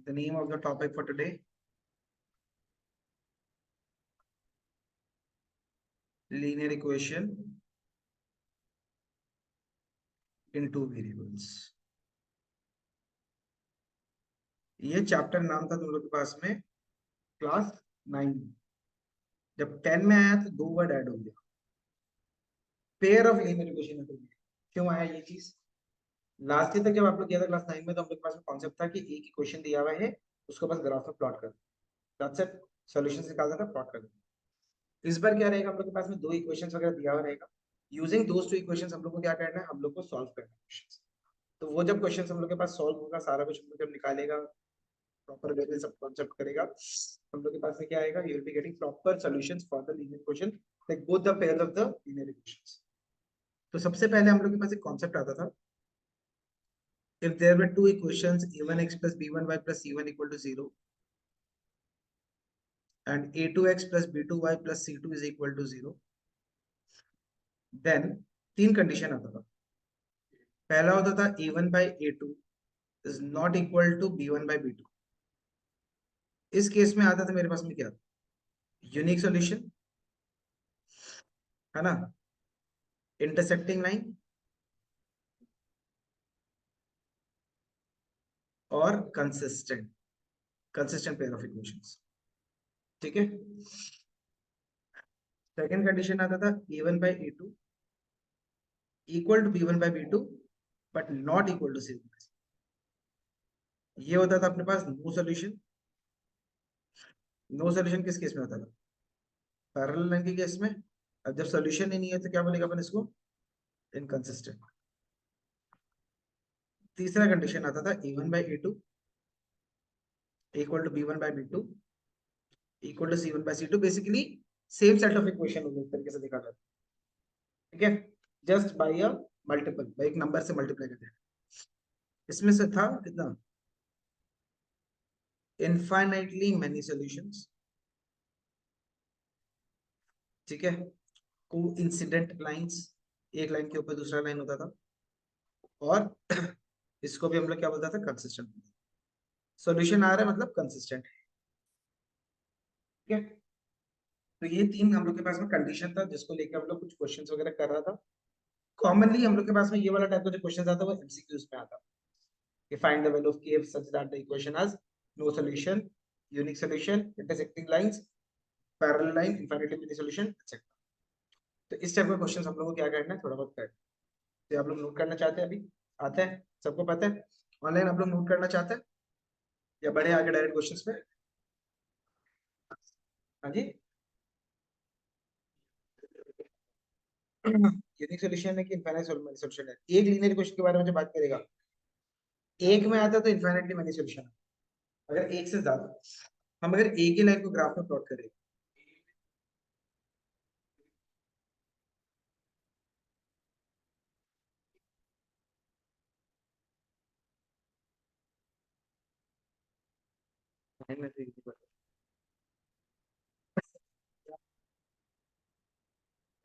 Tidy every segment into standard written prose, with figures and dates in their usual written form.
The name of the topic for today, linear equation in two variables. ये chapter नाम था तुम लोग के पास में क्लास 9 में। जब 10 में आया तो 2 वर्ड ऐड हो गया, पेयर ऑफ लीनियर इक्वेशन। क्यों आया ये चीज? लास्ट ईयर तक जब आप लोग किया था क्लास 9 में, तो हम लोग के पास में कॉन्सेप्ट था कि एक इक्वेशन दिया हुआ है, उसको बस ग्राफ में प्लॉट कर, दैट्स इट, सॉल्यूशन निकालना था, प्लॉट कर। इस बार क्या रहेगा, हम लोग के पास में दो इक्वेशंस वगैरह दिया हुआ रहेगा। यूजिंग दोस टू इक्वेशंस हम लोग को क्या करना है, हम लोग को सॉल्व करना है क्वेश्चंस। तो वो जब क्वेश्चंस हम लोग के पास सॉल्व होगा, सारा कुछ हम लोग जब निकालेगा, प्रॉपर वे में सब कॉन्सेप्ट करेगा, हम लोग के पास में क्या आएगा, you will be getting proper solutions for the linear equation, like both the pairs of the linear equations. तो सबसे पहले हम लोग के पास एक कॉन्सेप्ट आता था, if there were two equations a1x plus b1y plus c1 equal to 0 and a2x plus b2y plus c2 is equal to 0, then तीन कंडीशन आता था। पहला होता था a1 by a2 is not equal to b1 by b2। इस case में आता था मेरे पास में क्या, यूनिक सॉल्यूशन है ना, इंटरसेक्टिंग लाइन और कंसिस्टेंट पेयर ऑफ इक्वेशंस। ठीक है। सेकंड कंडीशन आता था a1 by a2 equal to b1 by b2 but not equal to c1। ये होता था अपने पास नो सॉल्यूशन। नो सॉल्यूशन किस केस में होता था, पैरेलल लाइन के केस में। अब जब सॉल्यूशन ही नहीं है तो क्या बोलेगा अपन इसको, इनकंसिस्टेंट। तीसरा कंडीशन आता था a1 by a2 equal to b1 by b2 equal to c1 by c2। Basically same set of equation हो गई एक तरीके से देखा जाए। ठीक है, just by a multiple, by एक नंबर से मल्टीप्लाई करते हैं। इसमें से था कितना, इनफाइनाइटली मेनी सॉल्यूशंस। ठीक है, कोइंसिडेंट लाइंस, एक लाइन के ऊपर दूसरा लाइन होता था, और इसको भी हम लोग क्या बोलता था, कंसिस्टेंट। सॉल्यूशन आ रहा है मतलब कंसिस्टेंट। ठीक है, तो ये तीन हम लोग के पास में कंडीशन था, जिसको लेकर हम लोग कुछ क्वेश्चंस वगैरह कर रहा था। कॉमनली हम लोग के पास में ये वाला टाइप का जो क्वेश्चन आता है वो एमसीक्यूज में आता है, कि find the value of k such that the equation has no solution, unique solution, intersecting lines, parallel line, infinitely many solution, etc। तो इस टाइप का क्वेश्चन हम लोग को क्या करना है, थोड़ा बहुत करना है। तो आप लोग नोट करना चाहते हैं, अभी आता है सबको पता है, ऑनलाइन आप लोग नोट करना चाहते हैं या बढ़े आगे डायरेक्ट क्वेश्चंस पे? हाँ जी। यूनिक सॉल्यूशन है कि इनफाइनाइट सॉल्यूशन है? एक लीनियर इक्वेशन के बारे में जब बात करेगा, एक में आता है तो इनफाइनाइटली मेनी सॉल्यूशन है। अगर एक से ज्यादा, हम अगर एक ही लाइन को ग्राफ में प्लॉट करें,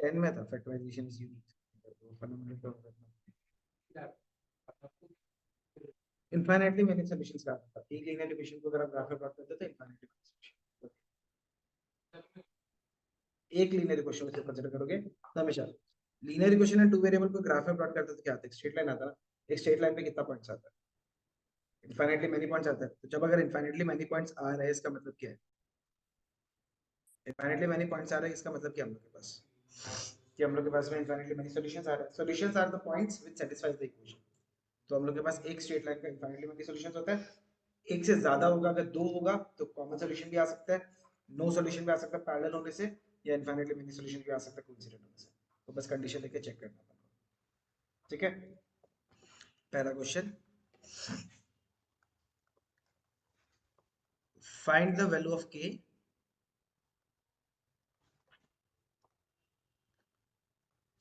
टेन में था factorization is unique, fundamental infinitely many solutions का आता था। एक लीनियर इक्वेशन को अगर आप ग्राफ में प्लॉट करते तो इनफाइनाइटली एक लीनियर इक्वेशन में कंसीडर करोगे तो हमेशा लीनियर इक्वेशन है, टू वेरिएबल को ग्राफ में प्लॉट करते तो क्या आता है, स्ट्रेट लाइन आता है। एक स्ट्रेट लाइन पे कितना पॉइंट्स आता है, इनफाइनाइटली मेनी पॉइंट्स आता है। तो जब अगर इनफाइनाइटली मेनी पॉइंट्स आ रहे हैं, इसका मतलब क्या है, इनफाइनाइटली मेनी पॉइंट्स आ रहे हैं, इसका मतलब क्या हम लोग के पास, कि हम लोग के पास में इनफाइनाइटली मेनी सॉल्यूशंस आ रहे हैं। Solutions are the points which satisfies the equation. तो हम लोग के पास एक स्ट्रेट लाइन का इनफाइनाइटली मेनी सॉल्यूशंस होता है। एक से ज्यादा होगा, अगर दो होगा तो कॉमन सॉल्यूशन भी आ सकता है, नो सॉल्यूशन भी आ सकता है पैरेलल होने से, या इनफाइनाइटली मेनी सॉल्यूशन भी आ सकता है कोइंसिडेंट होने से। तो बस कंडीशन लेके चेक करना है। ठीक है, पहला question, find the value of k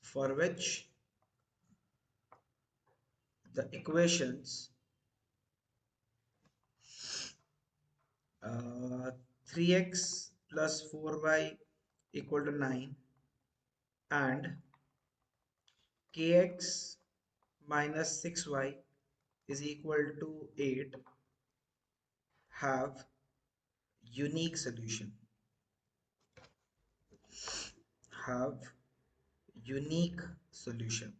for which the equations 3x plus 4y equal to 9 and kx minus 6y is equal to 8 have unique solution, have unique solution।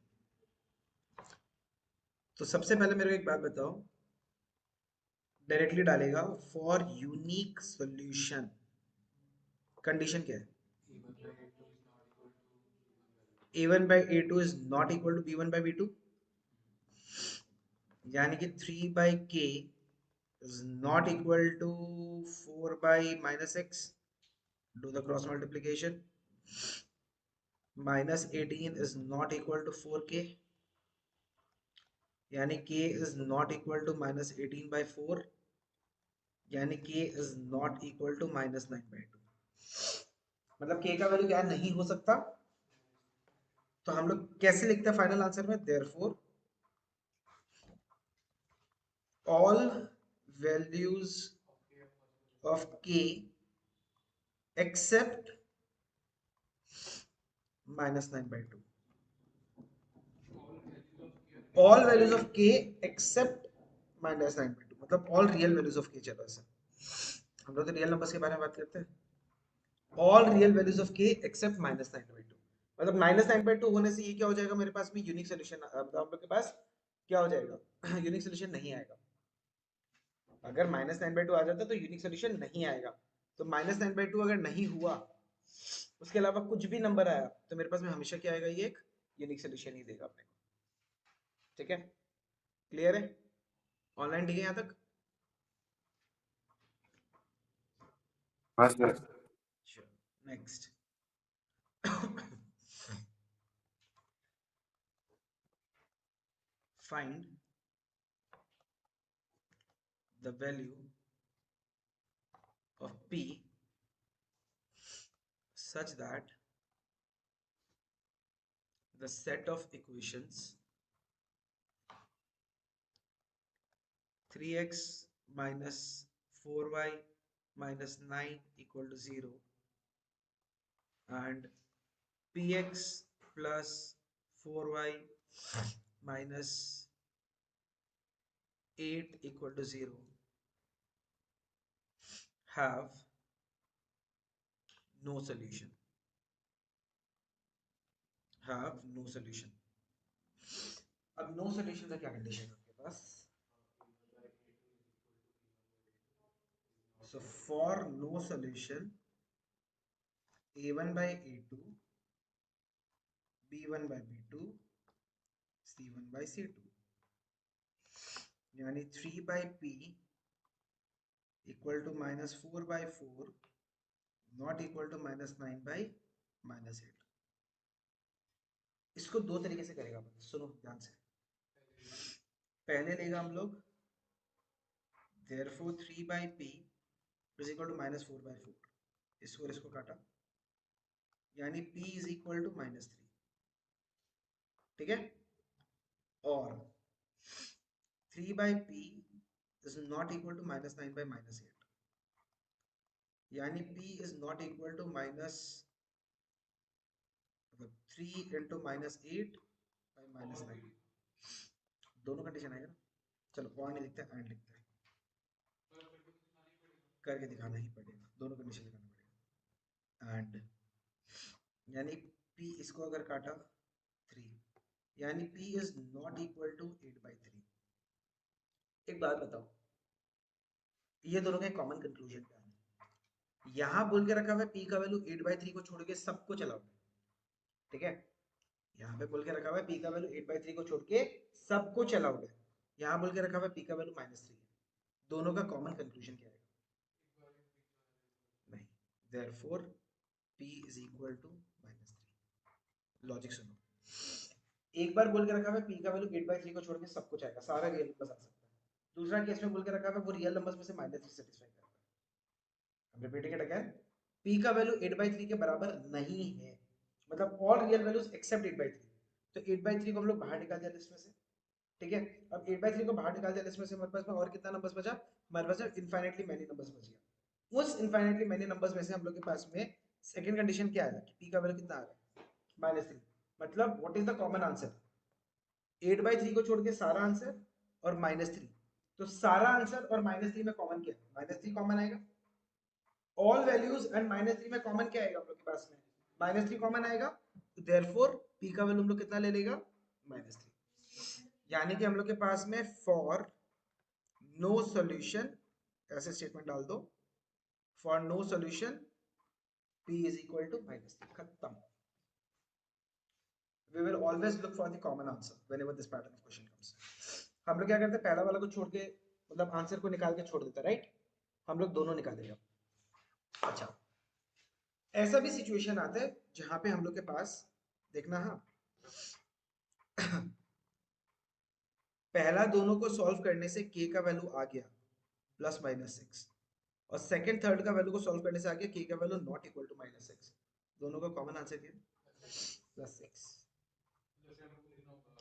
तो सबसे पहले मेरे को एक बात बताओ, डायरेक्टली डालेगा फॉर यूनिक सॉल्यूशन, कंडीशन क्या है? a1 by a2 is not equal to b1 by b2, यानी कि 3 by k is not equal to 4 by minus x, do the cross multiplication, minus 18 is not equal to 4k, यानी k is not equal to minus 18 by 4, यानी k is not equal to minus 9 by 2। मतलब k का value क्या नहीं हो सकता, तो हम लोग कैसे लिखते हैं फाइनल आंसर में? Therefore all values of k except minus 9 by 2, all values of k except minus 9 by 2, मतलब all real values of k। चलो ऐसा हम लोग तो रियल नंबर्स के बारे में बात करते हैं, all real values of k except minus 9 by 2, मतलब minus 9 by 2 होने से ये क्या हो जाएगा मेरे पास में? Unique solution. अब हम लोग के पास क्या हो जाएगा? यूनिक सोल्यूशन नहीं आएगा। अगर माइनस 9 बाई 2 आ जाता तो यूनिक सोल्यूशन नहीं आएगा। तो माइनस 9 बाई 2 अगर नहीं हुआ, उसके अलावा कुछ भी नंबर आया, तो मेरे पास में हमेशा क्या आएगा? ये एक यूनिक सोल्यूशन ही देगा अपने को। ठीक है, क्लियर है? ऑनलाइन ठीक है यहाँ तक? Next find the value of p such that the set of equations 3x minus 4y minus 9 equal to 0 and px plus 4y minus 8 equal to 0 have no solution, have no solution। अब no solution का क्या condition है आपके पास? So for no solution, a1 by a2, b1 by b2, c1 by c2, यानी 3 by p equal to minus 4 by 4 not equal to minus 9 by minus 8। इसको दो तरीके से करेगा, सुनो ध्यान से। पहले लेगा हम लोग therefore 3 by p is equal to minus 4 by 4, इसको और इसको काटा, यानी p is equal to minus 3। ठीक है, और 3 by p is not equal to minus 9 by minus 8, यानी p is not equal to minus 3 into minus 8 by minus 9। दोनों कंडीशन आएगा ना? चलो पॉइंट नहीं लिखते, एंड लिखते हैं, करके दिखाना ही पड़ेगा, दोनों कंडीशन दिखाना पड़ेगा। एंड यानी p इसको अगर काटा 3, यानी p is not equal to 8 by 3। एक बात बताओ, ये दोनों का कॉमन कंक्लूजन क्या है? यहां बोल के रखा हुआ है p का वैल्यू 8 by 3 को छोड़ के सबको चलाओ। ठीक है, यहाँ पे बोल के रखा हुआ है p का वैल्यू 8 by 3 को छोड़ के सबको चलाओगे, यहाँ बोल के रखा हुआ है p का वैल्यू -3 है। दोनों का कॉमन कंक्लूजन क्या है? नहीं, therefore p is equal to -3। Logic सुनो, एक बार बोल के रखा हुआ है p का वैल्यू 8 by 3 को छोड़ के सब कुछ आएगा, सारा रियल नंबर्स आ सकता है। दूसरा केस में बोल के रखा हुआ है वो रियल नंबर्स में से -3 सेटिस्फाई करता है। हम रिपीटिंग इट अगेन, p का वैल्यू 8 by 3 के बराबर नहीं है, मतलब all real values except 8 by 3। तो 8 by 3 को हम लोग बाहर निकाल दिया लिस्ट में से। ठीक है, अब 8 by 3 को बाहर निकाल दिया लिस्ट में से, हमारे पास में और कितना नंबर्स बचा? हमारे पास में इनफाइनाइटली मैनी नंबर्स बच गया। उस इनफाइनाइटली मैनी नंबर्स में से हम लोग के पास में सेकंड कंडीशन क्या है कि p का वैल्यू कितना आ रहा है? -3। मतलब what is the common answer? 8 by 3 को छोड़ के सारा आंसर और -3। तो सारा आंसर और -3 में कॉमन क्या है? -3 कॉमन आएगा। ऑल वैल्यूज एंड -3 में कॉमन क्या आएगा हम लोग के पास में? -3 कॉमन आएगा। देयरफॉर p का वैल्यू हम लोग कितना ले लेगा? -3। यानी कि हम लोग के पास में फॉर नो सॉल्यूशन, ऐसे स्टेटमेंट डाल दो, for no solution p is equal to -3। खत्म। We will always look for the common answer whenever this pattern of question comes। हम लोग क्या करते हैं, पहला वाला को छोड़ के, मतलब आंसर को निकाल के छोड़ देता है, राइट? हम लोग दोनों निकालेंगे। अच्छा, ऐसा भी सिचुएशन आता है जहां पे हम लोग के पास, देखना हाँ, पहला दोनों को सॉल्व करने से k का वैल्यू आ गया +-6, और सेकंड थर्ड का वैल्यू को सॉल्व करने से आ गया k का वैल्यू नॉट इक्वल टू -6। दोनों का कॉमन आंसर क्या है? +6।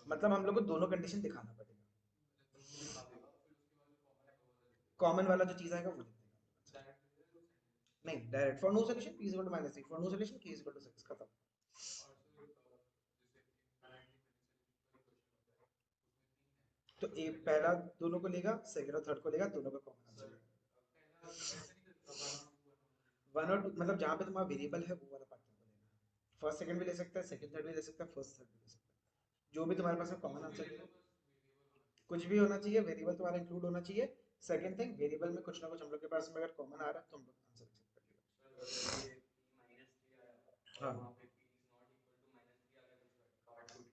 मतलब हम लोग को दोनों कंडीशन दिखाना पड़ेगा। कॉमन वाला जो चीज आएगा वो लिख देगा। नहीं, direct for no solution p equal to -3, for no solution k equal to 6, खत्म। तो ए पहला दोनों को लेगा, सेकंड और थर्ड को लेगा, दोनों का कॉमन आंसर लेगा। 1 और 2 मतलब जहां पे तुम्हारा वेरिएबल है वो वाला पार्ट को लेना। फर्स्ट सेकंड भी ले सकता है, सेकंड थर्ड भी ले सकता है, फर्स्ट थर्ड भी ले सकता है, जो भी तुम्हारे पास में कॉमन आंसर है। कुछ भी होना चाहिए, वेरिएबल तुम्हारा इंक्लूड होना चाहिए। सेकंड थिंग, वेरिएबल में कुछ ना कुछ हम लोग के पास में अगर कॉमन आ रहा है तो हम लोग आंसर एक्सेप्ट कर लेंगे। हाँ,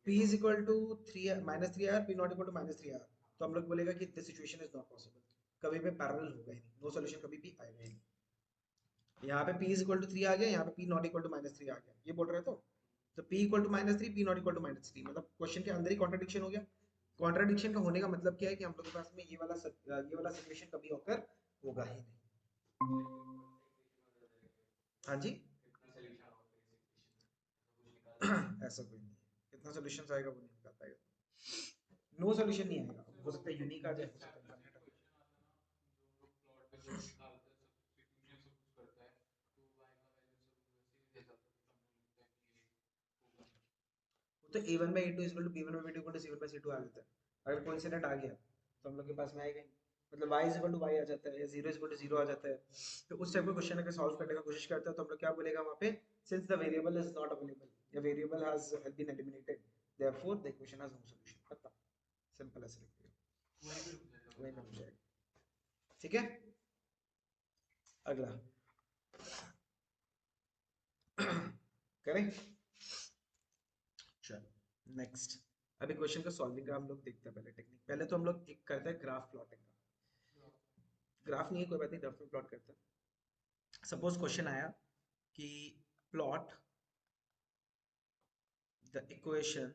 p is equal to 3 -3 आया, p not equal to -3 आया, तो हम लोग बोलेगा कि this situation is not possible. कभी भी पैरेलल होगा ही नहीं, नो सॉल्यूशन कभी भी आएगा ही नहीं। यहाँ पे p is equal to 3 आ गया, यहाँ पे p not equal to -3 आ गया, ये बोल रहे तो p equal to -3, p not equal to -3, मतलब क्वेश्चन के अंदर ही कॉन्ट्रडिक्शन हो गया। कॉन्ट्रडिक्शन का होने का मतलब क्या है कि हम लोग के पास में ये वाला सिचुएशन कभी ऑकर होगा ही नहीं। हाँ जी। ऐसा कोई नहीं है, कितना सॉल्यूशन आएगा वो नहीं निकाल पाएगा। नो सॉल्यूशन नहीं आएगा, हो सकता है यूनिक आ जाए, हो सकता है इनफाइनाइट आ जाए। वो तो a1 by a2 equal to b1 by b2 equal to c1 by c2 आ जाता है। अगर कोइंसिडेंट आ गया तो हम लोग के पास में आएगा ही, मतलब y इक्वल टू y आ जाता है या 0 इक्वल टू 0 आ जाता है। तो उस टाइप का क्वेश्चन अगर सॉल्व करने का कोशिश करते हैं तो हम लोग क्या बोलेगा वहां पे, since the variable is not available या variable has been eliminated, therefore the equation has no solution. खत्म, सिंपल ऐसे लिख दिया, वही बन जाएगा। ठीक है, अगला करें। चलो नेक्स्ट, अभी क्वेश्चन का सॉल्विंग का हम लोग देखते हैं पहले टेक्निक। पहले तो हम लोग एक करते हैं ग्राफ प्लॉटिंग का। ग्राफ नहीं है कोई बात नहीं, ग्राफ में प्लॉट करते हैं। सपोज क्वेश्चन आया कि plot the equation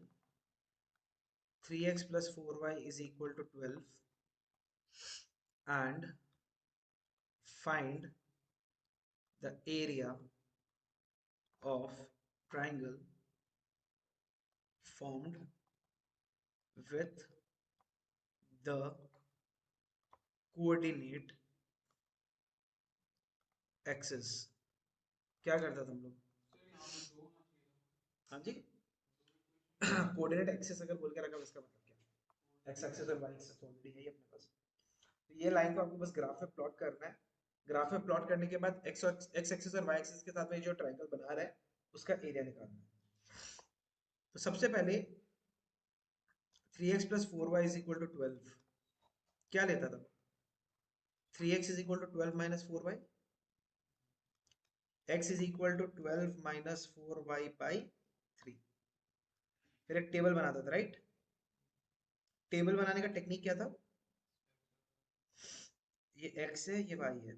3x plus 4y is equal to 12 and find the area of triangle formed with the coordinate axis। क्या करता था हम लोग? हाँ जी, कोऑर्डिनेट एक्सिस अगर बोल के रखा इसका मतलब क्या? एक्स एक्सिस और वाई एक्सिस तो ऑलरेडी है ही अपने पास। तो ये लाइन को आपको बस ग्राफ में प्लॉट करना है। ग्राफ में प्लॉट करने के बाद एक्स एक्सिस और वाई एक्सिस के साथ में जो ट्रायंगल बना रहा है उसका एरिया निकालना है। तो सबसे पहले 3x plus 4y is equal to 12 क्या लेता था? 3x is equal to 12 minus 4y, x is equal to 12 minus 4y by 3। फिर एक टेबल बनाता था, राइट? टेबल बनाने का टेक्निक क्या था? ये x है, ये y है,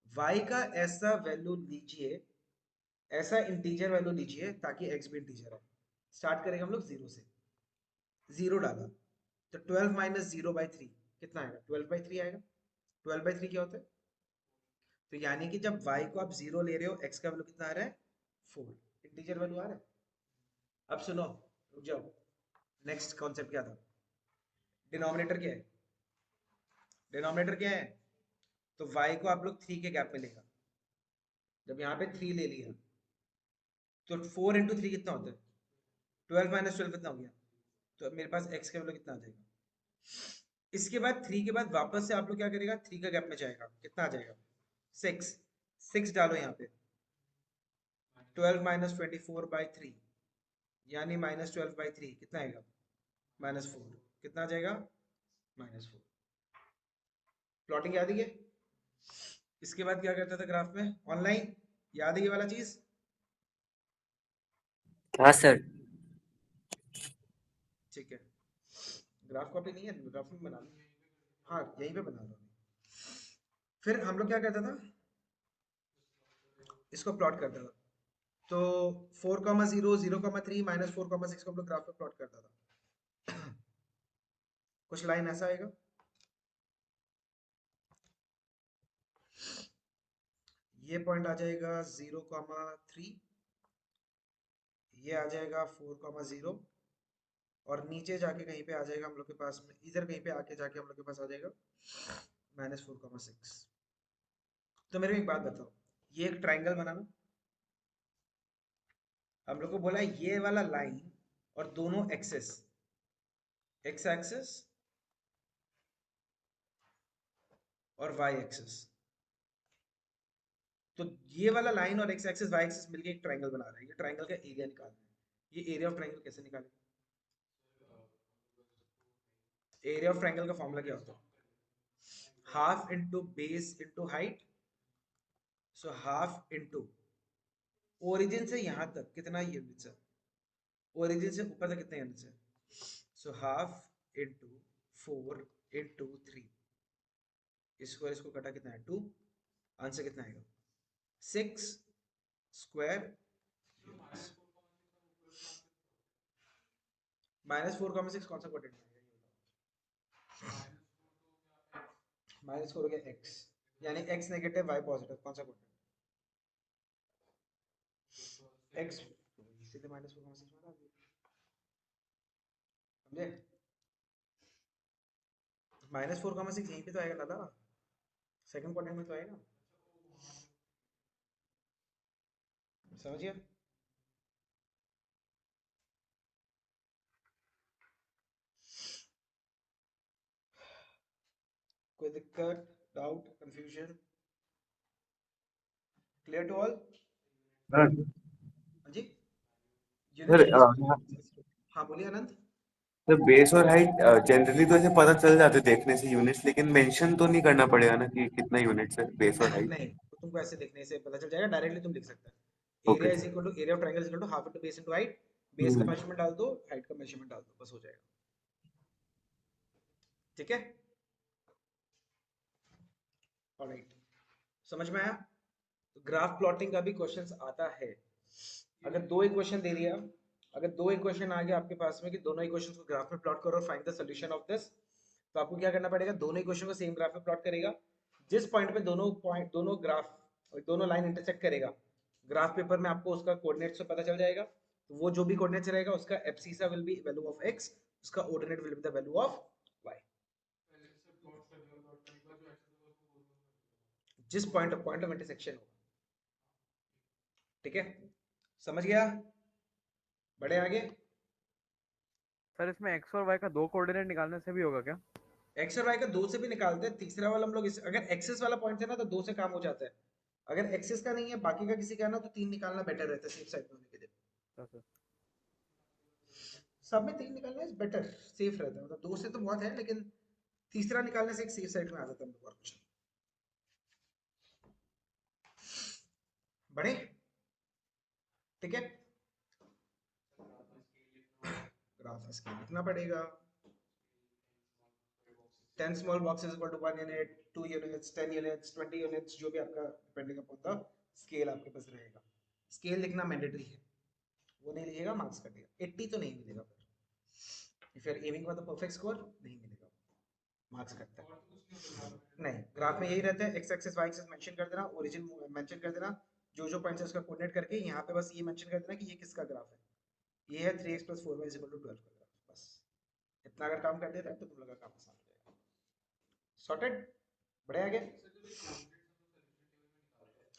y का ऐसा वैल्यू लीजिए, ऐसा इंटीजर वैल्यू लीजिए ताकि x भी इंटीजर है। स्टार्ट करेंगे हम लोग 0 से, 0 डाला तो 12 माइनस 0 बाई 3 कितना आएगा? 12 बाई 3 आएगा। 12 बाई 3 क्या होता है? तो यानी कि जब y को आप 0 ले रहे हो, x का वैल्यू कितना आ रहा है? 4, इंटीजर वैल्यू आ रहा है। अब सुनो, रुक जाओ, नेक्स्ट कॉन्सेप्ट क्या था? डिनोमिनेटर क्या है? डिनोमिनेटर क्या है? तो y को आप लोग 3 के गैप में लेगा। जब यहाँ पे 3 ले लिया तो 4 इंटू 3 कितना होता है? 12 माइनस 12 कितना हो गया? तो मेरे पास x का वैल्यू कितना आ जाएगा? इसके बाद 3 के बाद वापस से आप लोग क्या करेगा, 3 का गैप में जाएगा, कितना आ जाएगा 6, 6 डालो यहाँ पे, 12 माइनस 24/3 यानी -12/3 कितना आएगा -4, कितना आ जाएगा -4। प्लॉटिंग याद है? इसके बाद क्या करता था ग्राफ में, ऑनलाइन याद है ये वाला चीज? हाँ सर। ठीक है, ग्राफ कॉपी नहीं है, ग्राफ में बना लो। हाँ यहीं पे बना लो। फिर हम लोग क्या करता था, इसको प्लॉट करता था। तो 4,0, 0,3 -4,6 को हम लोग ग्राफ पे प्लॉट करता था। कुछ लाइन ऐसा आएगा, ये पॉइंट आ जाएगा 0,3, ये आ जाएगा 4,0 और नीचे जाके कहीं पे आ जाएगा हम लोग के पास में, इधर कहीं पे आके जाके हम लोग के पास आ जाएगा -4,6। तो मेरे को एक बात बताओ, ये एक ट्राइंगल बनाना, हम लोग को बोला है ये वाला लाइन और दोनों एक्सेस, एक्स एक्सेस और वाई एक्सेस, तो ये वाला लाइन और एक्स एक्सिस वाई एक्सिस मिलके एक ट्रायंगल बना रहा है, ये ट्रायंगल का एरिया निकालना है। ये एरिया ऑफ ट्रायंगल कैसे निकालें? एरिया ऑफ ट्रायंगल का फॉर्मूला क्या होता है, half into base into height. So half into origin से यहां तक कितना यूनिट्स है, ओरिजिन से ऊपर तक कितने यूनिट्स है, सो हाफ इनटू 4 इनटू 3, इसको इसको कटा कितना है 2, आंसर कितना आएगा 6 स्क्वायर यूनिट्स। -4,6 कौन सा क्वाड्रेंट में आएगा? -4 हो गया x, यानी x नेगेटिव y पॉजिटिव, कौन सा क्वाड्रेंट? x सीधे -4,6 में डाल दिया, समझे? -4,6 यहीं पे तो आएगा दादा, सेकंड क्वाड्रेंट में तो आएगा, समझिए? कोई दिक्कत, doubt, confusion? Clear to all? हाँ हाँ जी, सर। यूनिट्स किस, हाँ बोलिए आनंद। सर बेस और हाइट जनरली तो ऐसे पता चल जाते देखने से यूनिट्स, लेकिन मेंशन तो नहीं करना पड़ेगा ना कि कितना यूनिट्स है बेस और हाइट। नहीं, तो तुमको ऐसे देखने से पता चल जाएगा, डायरेक्टली तुम लिख सकते हैं okay area is sir. Equal to area of triangle is equal to half into base into height, base का हम्म। मेजरमेंट डाल दो, हाइट का मेजरमेंट डाल दो, बस हो जाएगा। ठीक है, ऑलराइट, समझ में आया? तो ग्राफ प्लॉटिंग का भी क्वेश्चंस आता है। अगर दो इक्वेशन दे दिया, अगर दो इक्वेशन आ गया आपके पास में कि दोनों इक्वेशंस को ग्राफ में प्लॉट करो और find the solution of this, तो आपको क्या करना पड़ेगा, दोनों इक्वेशन को सेम ग्राफ में प्लॉट करेगा, जिस पॉइंट पे दोनों ग्राफ दोनों लाइन इंटरसेक्ट करेगा, ग्राफ पेपर में आपको उसका कोऑर्डिनेट्स तो पता चल जाएगा, तो वो जो भी कोऑर्डिनेट्स रहेगा उसका abscissa will be value of x, उसका ordinate will be the value of y। जिस पॉइंट ऑफ इंटरसेक्शन होगा, ठीक है, समझ गया? बढ़े आगे। सर इसमें एक्स और वाई का दो कोऑर्डिनेट निकालने से भी होगा क्या? एक्स और वाई का दो से भी निकालते हैं, तीसरा वाला हम लोग अगर एक्सेस वाला पॉइंट है ना तो दो से काम हो जाता है, अगर एक्सेस का नहीं है बाकी का किसी का है ना तो तीन निकालना बेटर रहता है सेफ साइड में होने के लिए। हाँ सर। सब में तीन निकालना इज बेटर, सेफ रहता है, मतलब दो से तो बहुत है लेकिन तीसरा निकालने से एक सेफ साइड में आ जाता है हम लोग, और कुछ बड़े, ठीक है। ग्राफ स्केल लिखना पड़ेगा, 10 small boxes equal to 1 unit, 2 units, 10 units, 20 units, जो भी आपका डिपेंडिंग अपॉन द स्केल आपके पास रहेगा। स्केल लिखना मैंडेटरी है, वो नहीं लिखेगा मार्क्स कट देगा, 80 तो नहीं मिलेगा, फिर if you are aiming for the perfect score नहीं मिलेगा, मार्क्स कटता है। नहीं, ग्राफ में यही रहता है, x axis y axis mention कर देना, ओरिजिन मेंशन कर देना, जो जो पॉइंट्स है उसका कोऑर्डिनेट करके यहाँ पे बस ये मेंशन कर देना कि ये किसका ग्राफ है, ये है 3x + 4y = 12 का ग्राफ, बस इतना अगर काम कर देता है तो तुम लोग का काम आसान हो जाएगा, सॉर्टेड। बढ़े आगे।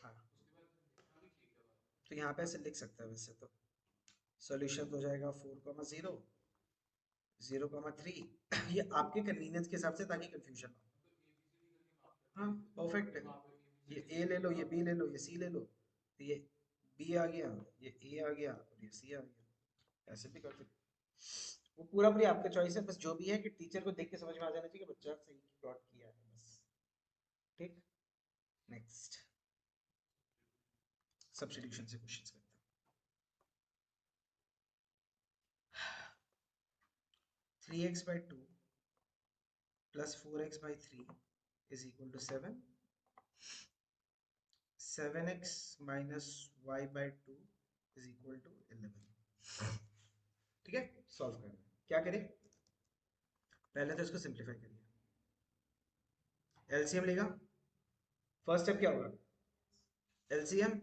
हाँ, तो यहाँ पे ऐसे लिख सकता है वैसे तो, सॉल्यूशन हो जाएगा 4,0 0,3 ये आपके कन्वीनियंस के हिसाब से, ताकि कंफ्यूजन ना हो। हाँ परफेक्ट है, ये ए ले लो, ये बी ले लो, ये सी ले लो, तो ये बी आ गया, ये ए आ गया और ये सी आ गया, ऐसे भी कर सकते। वो पूरा पूरी आपका चॉइस है, बस जो भी है कि टीचर को देख के समझ में आ जाना चाहिए कि बच्चा सही प्लॉट किया है बस। ठीक, नेक्स्ट सब्स्टिट्यूशन से क्वेश्चंस करते हैं। 3x by 2 plus 4x by 3 is equal to 7. 7x minus y by 2 is equal to 11. ठीक है, सॉल्व करना है। क्या करें, पहले तो इसको सिंप्लीफाई करिए, एलसीएम लेगा। फर्स्ट स्टेप क्या होगा, एलसीएम,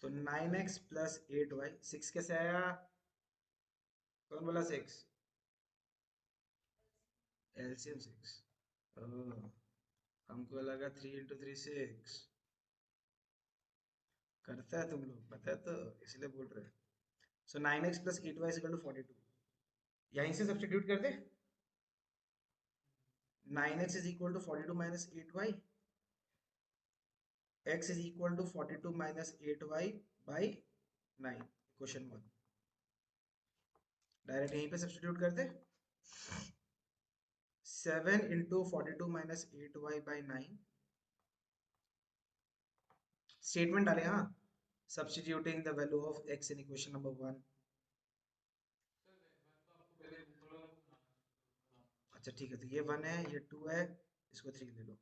तो 9x प्लस 8y, 6 कैसे आया, कौन बोला 6, एलसीएम 6, हमको लगा 3 इंटू 3 6, करता है तुम लोग, पता है तो इसलिए बोल रहे हैं। So 9x plus 8y is equal to 42, यहीं से सब्स्टिट्यूट कर दे, 9x is equal to 42 minus 8y, x is equal to 42 minus 8y by 9, question 1, direct यहीं पे सब्स्टिट्यूट कर दे। 7 into 42 minus 8y by 9, statement डाले, हाँ, substituting the value of x in equation number 1। अच्छा ठीक है, तो ये 1 है, ये 2 है, इसको 3 ले लो,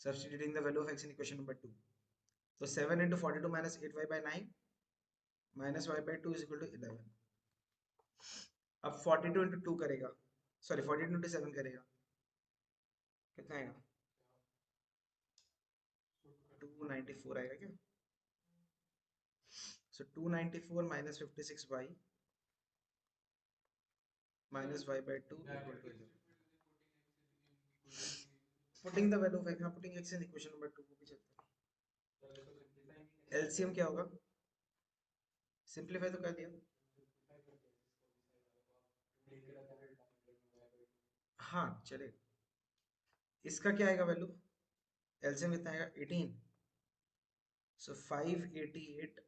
substituting the value of x in equation number 2, तो 7 into 42 minus 8y by 9 minus y by 2 is equal to 11। अब 42 into 2 करेगा, सॉरी 42 into 7 करेगा, कितना आएगा, 294 आएगा क्या, सो 294 minus 56y minus y by 2 equal to 11। Putting the value of x, हाँ putting x in equation number 2 को भी चलता है। एलसीएम क्या होगा, सिंपलीफाई तो कर दिया, हाँ चले, इसका क्या आएगा वैल्यू, एलसीएम कितना आएगा 18, सो 588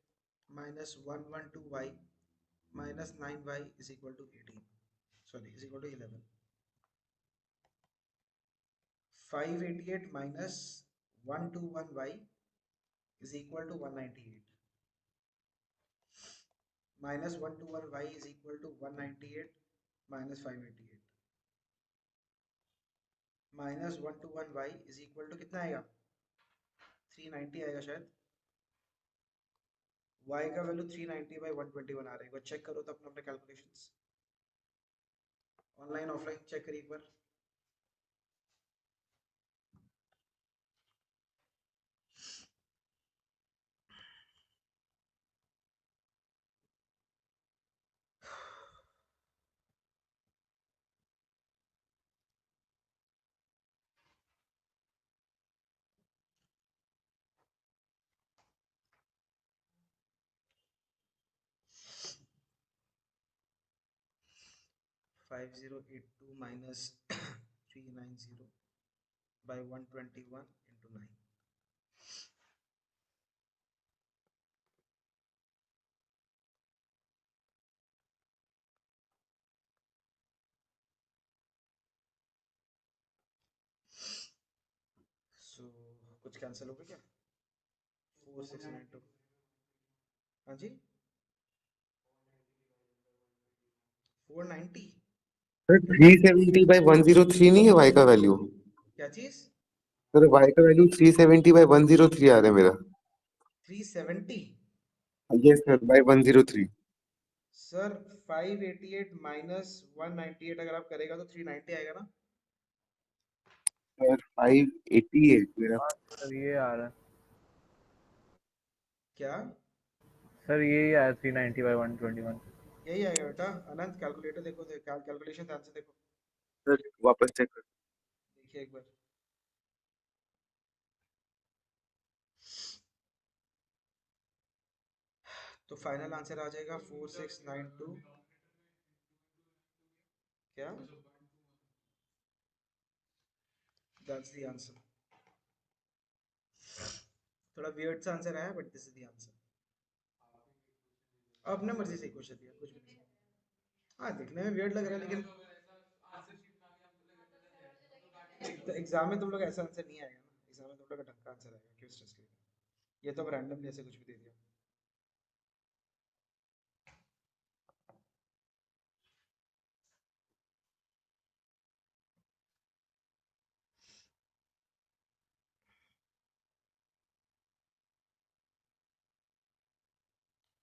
minus 112y minus 9y is equal to 18, sorry is equal to 11। 588 minus 121y is equal to 198, minus 121y is equal to 198 minus 588, minus 121y is equal to कितना आएगा, 390 आएगा शायद, y का वैल्यू 390 by 121 आ रहा है, एक बार चेक करो तो अपने अपने कैलकुलेशंस, ऑनलाइन ऑफलाइन चेक करिए एक बार। Five zero eight two minus 390 by 121 into 9, so कुछ कैंसिल हो गया क्या, 4692, हाँ जी 490, सर 370 by 103 नहीं है y का वैल्यू, क्या चीज, सर y का वैल्यू 370 by 103 आ रहा है मेरा। 370, yes sir, by 103। Sir 588 minus 198 अगर आप करेगा तो 390 आएगा ना, सर 588 मेरा। हाँ सर ये आ रहा है, क्या सर ये आया 390 by 121। यही आएगा बेटा, अनंत कैलकुलेटर देखो, कैलकुलेशन ध्यान से देखो, सर वापस चेक कर। देखिए एक बार, तो फाइनल आंसर आ जाएगा 4692 क्या दैट्स द आंसर थोड़ा वियर्ड सा आंसर आया but this is the answer अपने मर्जी से क्वेश्चन दिया कुछ भी नहीं हाँ दिखने में वियर्ड लग रहा है लेकिन तो एग्जाम में तुम लोग ऐसा आंसर नहीं आएगा ना एग्जाम में तुम लोग का ढंग का आंसर आएगा क्यों स्ट्रेस करेगा ये तो रैंडमली ऐसे कुछ भी दे दिया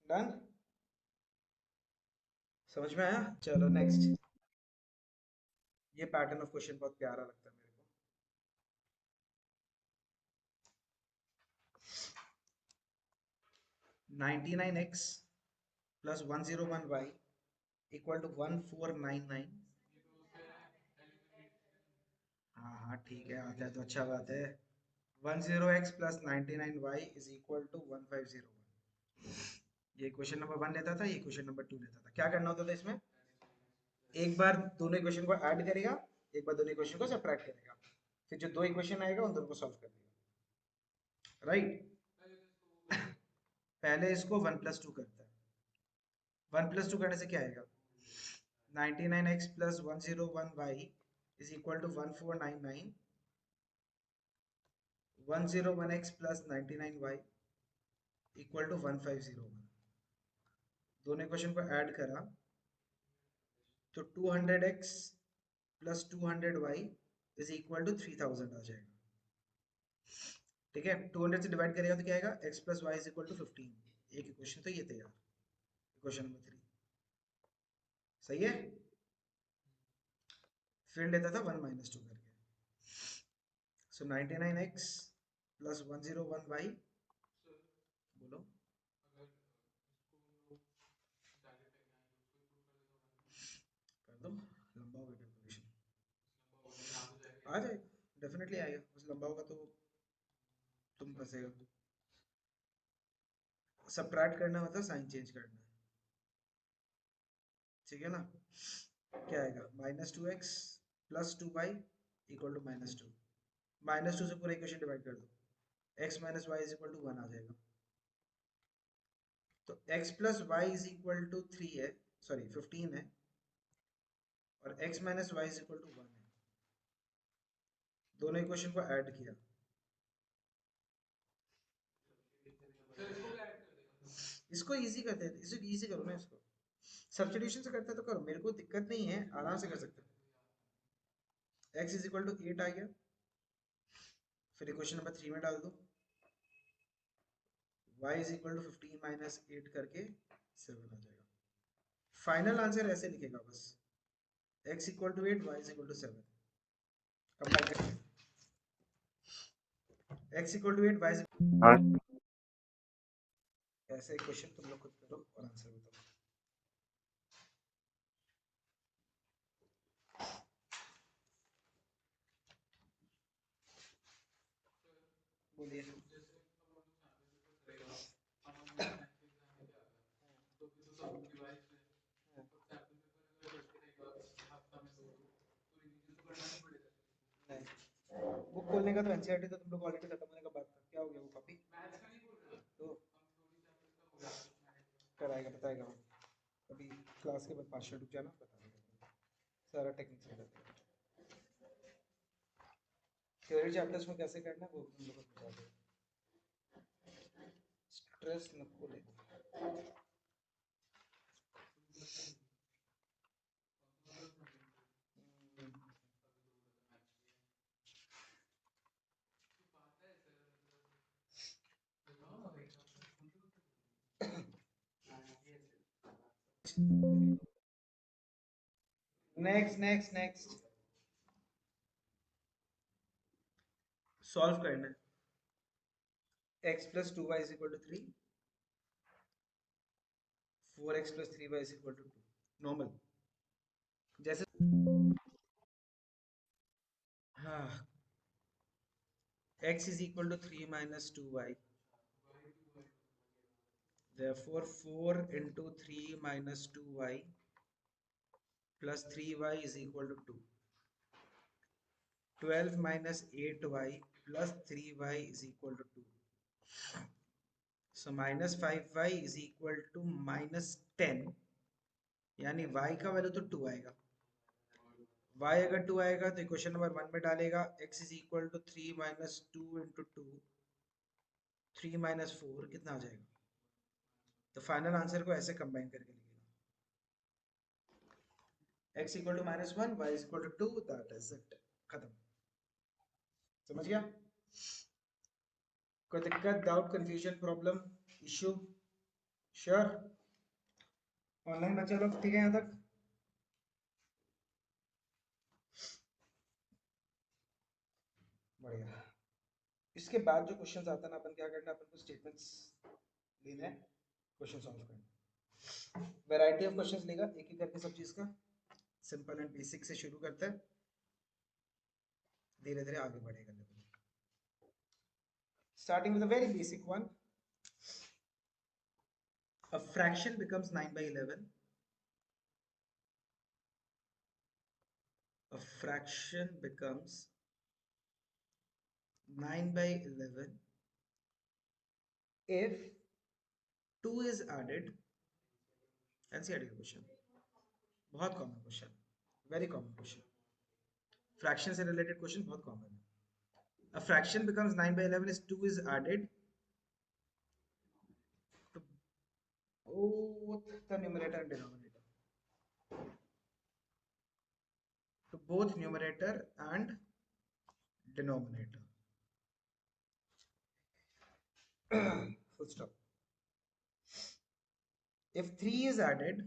डन समझ में आया चलो नेक्स्ट ये पैटर्न ऑफ क्वेश्चन बहुत प्यारा लगता है मेरे को 99x plus 101y equal to 1499 हाँ हाँ ठीक है आता है तो अच्छा बात है 10x plus 99y is equal to 1501 ये क्वेश्चन नंबर 1 लेता था ये क्वेश्चन नंबर 2 लेता था क्या करना होता था इसमें एक बार दोनों इक्वेशन को ऐड करेगा एक बार दोनों इक्वेशन को सब्ट्रैक्ट करेगा फिर जो दो इक्वेशन आएगा उन दोनों को सॉल्व कर देगा राइट पहले इसको 1 + 2 करता है 1 + 2 करने से क्या आएगा 99x plus 101y is equal to 1499 101x plus 99y equal to 1501 दोनों इक्वेशन को ऐड करा तो 200x plus 200y is equal to 3000 आ जाएगा ठीक है 200 से डिवाइड करेगा तो क्या आएगा x plus y is equal to 15 एक इक्वेशन तो ये तैयार इक्वेशन नंबर 3 सही है फिर लेता था 1 - 2 करके सो 99x plus 101y बोलो कर दो लंबा होगा कैलकुलेशन आ जाएगा डेफिनेटली आएगा बस लंबा होगा तो तुम फंसेगा सबट्रैक्ट करना मतलब साइन चेंज करना है ठीक है ना क्या आएगा -2x plus 2y equal to -2 -2 से पूरा इक्वेशन डिवाइड कर दो x - y is equal to 1 आ जाएगा तो x plus y is equal to 3 है सॉरी 15 है और x - y is equal to 1 है दोनों इक्वेशन को ऐड किया इसको इजी करते हैं इसको इजी करो ना इसको सब्स्टिट्यूशन से करते हैं तो करो मेरे को दिक्कत नहीं है आराम से कर सकते हैं x is equal to 8 आ गया फिर इक्वेशन नंबर 3 में डाल दो y is equal to 15 minus 8 करके 7 आ जाएगा फाइनल आंसर ऐसे लिखेगा बस x equal to 8 y is equal to 7 compile करते हैं x equal to 8 y is हाँ ऐसे क्वेश्चन तुम लोग खुद करो और आंसर बताओ बोलिए बुक खोलने का तो एनसीईआरटी तो तुम लोग ऑलरेडी खत्म होने का बात था क्या हो गया वो कॉपी तो कराएगा बताएगा वो अभी क्लास के बाद 5 मिनट रुक जाना बता देगा सारा टेक्निक समझा देगा थ्योरी चैप्टर्स में कैसे करना है वो तुम लोग को बता देगा स्ट्रेस नको ले नेक्स्ट सॉल्व करना है x plus 2y is equal to 3 4x plus 3y is equal to 2 normal जैसे हाँ x is equal to 3 minus 2y Therefore 4 into 3 minus 2y plus 3y is equal to 2. 12 minus 8y plus 3y is equal to 2. So minus 5y is equal to minus 10, यानी y का value तो 2 आएगा. y अगर 2 आएगा तो equation number 1 में डालेगा x is equal to 3 minus 2 into 2, 3 minus 4 कितना आ जाएगा. तो फाइनल आंसर को ऐसे कंबाइन करके लिखेगा x equal to minus 1, y is equal to 2, that is it. खत्म. समझ गया. कोई दिक्कत, doubt, confusion, problem, issue? Sure. Online बच्चे लोग ठीक है यहाँ तक? बढ़िया. इसके बाद जो क्वेश्चंस आता है ना, अपन क्या करना है, अपन को स्टेटमेंट्स लेना है, क्वेश्चन सॉल्व करना है. वैरायटी ऑफ क्वेश्चंस लेगा एक एक करके सब चीज का. सिंपल एंड बेसिक से शुरू करते हैं, धीरे धीरे आगे बढ़ेगा level. Starting with a very basic one. A fraction becomes 9 by 11. A fraction becomes 9 by 11 if 2 is added. NCERT question. बहुत common question, very common question. Fraction से रिलेटेड क्वेश्चन बहुत कॉमन है. A fraction becomes 9 by 11 if 2 is added to both the numerator and denominator. To both numerator and denominator. Full stop. If 3 is added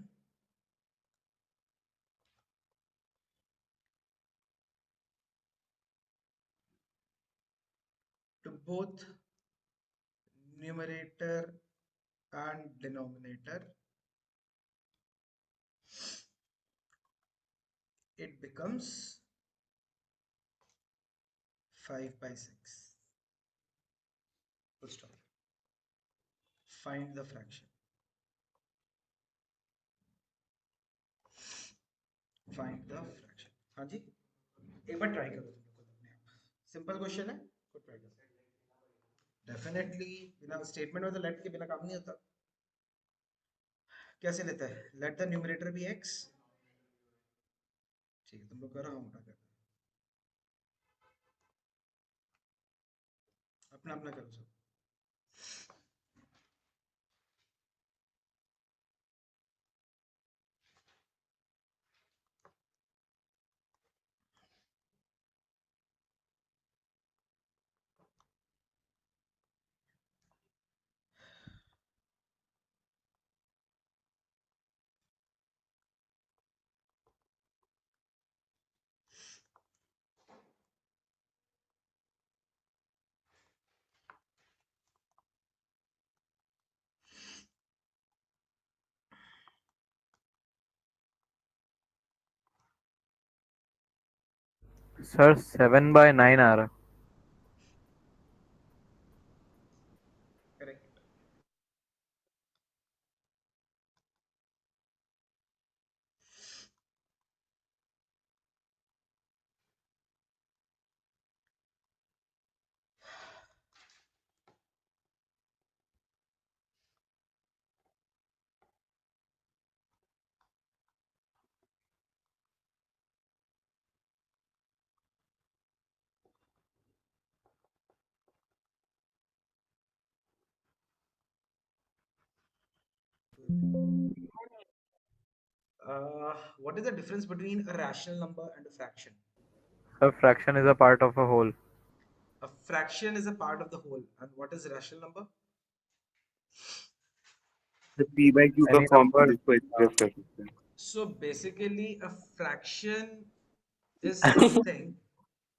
to both numerator and denominator, it becomes 5 by 6. Full stop. Find the fraction. Find the fraction. हाँ जी, एक बार try करो तुम लोग खुद अपने आप. Simple question है, खुद ट्राई करो. डेफिनेटली बिना स्टेटमेंट में तो लेट के बिना काम नहीं होता. कैसे लेता है? Let the numerator b x. ठीक है, तुम लोग करो, हम उठा कर अपना अपना करो सब. सर 7/9 आ रहा. Correct. What is the difference between a rational number and a fraction? Sir, fraction is a part of a whole. A fraction is a part of the whole. And what is a rational number? The p by q का Any form number, को इसको express कर सकते हैं. So basically, a fraction is something.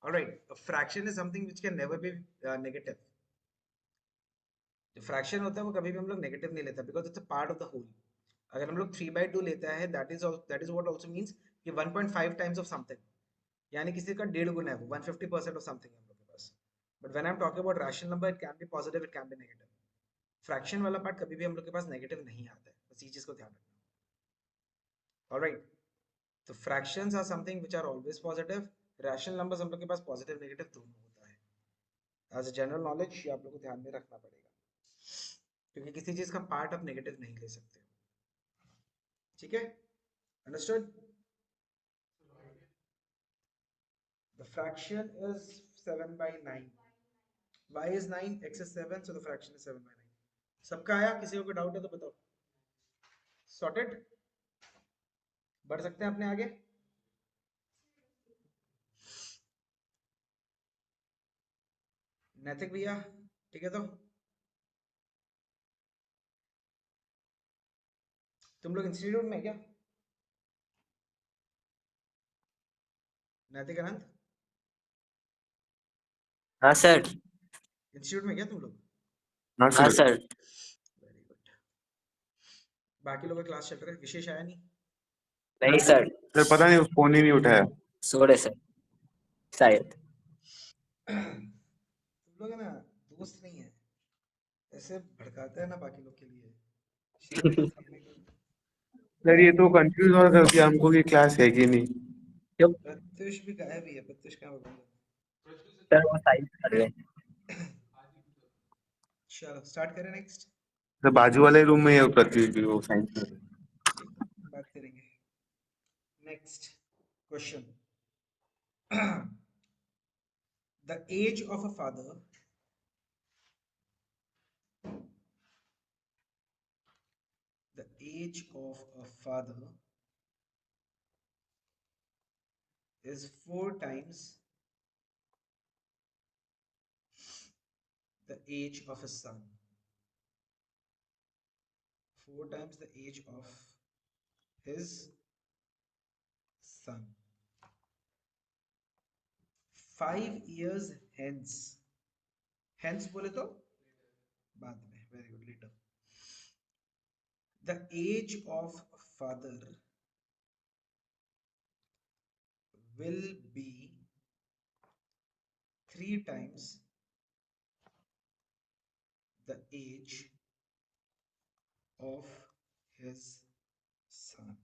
All right, a fraction is something which can never be negative. जो fraction होता है वो कभी भी हम लोग नेगेटिव नहीं लेता, because it's a part of the whole. अगर हम लोग 3/2 लेता है, that is what also means कि 1.5 टाइम्स ऑफ समथिंग, यानी किसी का 1.5 गुना है वो, 150% ऑफ समथिंग है हम लोग के पास. But when I am talking about rational number, it can be positive, it can be negative. Fraction वाला पार्ट कभी भी हम लोग के पास नेगेटिव नहीं आता है, बस ये चीज को ध्यान रखना। ऑलराइट, तो fractions are something which are always positive, rational numbers हम लोग के पास पॉजिटिव नेगेटिव दोनों होता है। एज अ जनरल नॉलेज ये आप लोग को ध्यान में रखना पड़ेगा, क्योंकि किसी चीज का पार्ट आप नेगेटिव नहीं ले सकते हो। ठीक है, understood? The fraction is 7 by 9. Y is 9, x is 7, so the fraction is 7 by 9. सबका आया? किसी को कोई डाउट है तो बताओ। सॉर्टेड? बढ़ सकते हैं अपने आगे? नैतिक भैया ठीक है, तो तुम लोग इंस्टीट्यूट में क्या? नैतिक अनंत हाँ सर। इंस्टीट्यूट में क्या तुम लोग? हाँ हाँ सर। सर। Very good. बाकी लोगों का क्लास चल रहा है, विशेष आया नहीं? नहीं सर, सर पता नहीं फोन ही नहीं उठाया। सो रहे सर शायद। तुम लोग है ना, दोस्त नहीं है, ऐसे भड़काते हैं ना बाकी लोग के लिए, शांति से पढ़ने को। सर ये तो कंफ्यूज और कर दिया हमको कि क्लास है कि नहीं। क्यों? प्रत्युष भी गायब ही है, प्रत्युष कहाँ होगा? सर वो साइड कर रहे हैं। चलो स्टार्ट करें नेक्स्ट। सर बाजू वाले रूम में है प्रत्युष भी, वो साइंस में। बात करेंगे। Next question. The age of a father the age of a father is 4 times the age of a son. 4 times the age of his son. 5 years hence. Hence बोले तो बाद में, very good, later. The age of father will be 3 times the age of his son.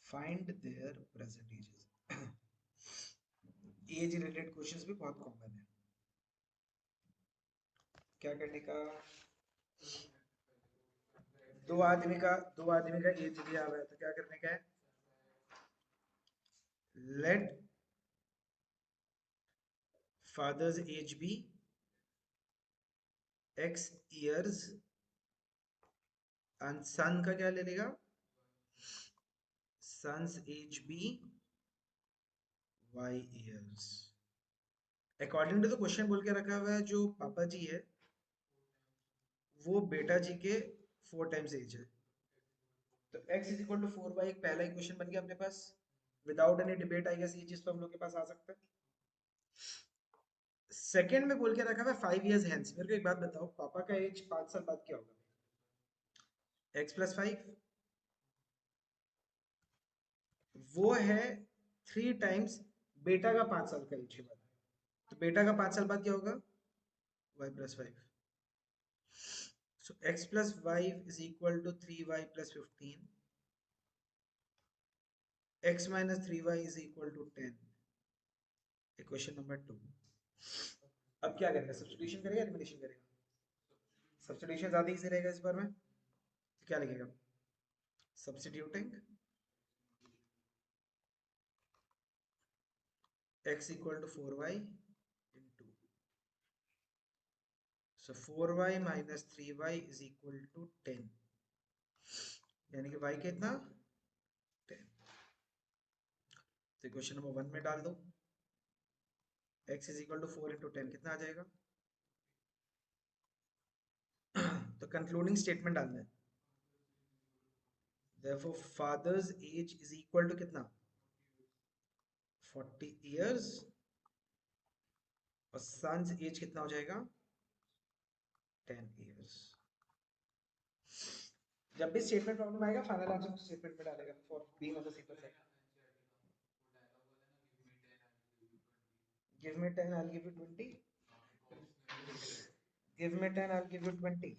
Find their present ages. Age related questions भी बहुत common है। क्या करने का? दो आदमी का एज दिया हुआ है, तो क्या करने का है? Let father's age be x years and son का क्या ले लेगा? Son's age be y years। According to the question बोल के रखा हुआ है, जो पापा जी है वो बेटा जी के 4 टाइम्स एज है, तो x is equal to 4y एक पहला इक्वेशन बन गया अपने पास। Without any debate I guess ये चीज तो हम लोग के पास आ सकता है। सेकंड में बोल के रखा हुआ है 5 इयर्स हेंस। मेरे को एक बात बताओ, पापा का एज 5 साल बाद क्या होगा? x प्लस 5 वो है 3 टाइम्स बेटा का 5 साल का एज के बाद, तो बेटा का 5 साल बाद क्या होगा? y plus 5। So x plus 5 is equal to 3y plus 15. X minus 3y is equal to 10. Equation number 2. अब क्या करेगा? सब्स्टिट्यूशन करेगा, एलिमिनेशन करेगा? सब्स्टिट्यूशन ज्यादा इजी रहेगा इस बार में, तो क्या लिखेगा? Substituting x equal to 4y into, so 4y minus 3y is equal to 10, यानी कि y कितना? 10। तो क्वेश्चन नंबर 1 में डाल दो, x is equal to 4 into 10 कितना आ जाएगा? तो कंक्लूडिंग स्टेटमेंट डालना है। Therefore father's age is equal to कितना? 40 years, और son's age कितना हो जाएगा? 10 years। जब भी स्टेटमेंट प्रॉब्लम आएगा फाइनल आंसर को स्टेटमेंट में डालेगा for being on the safe side. Give me 10 I will give you 20। Give me 10, I'll give you 20.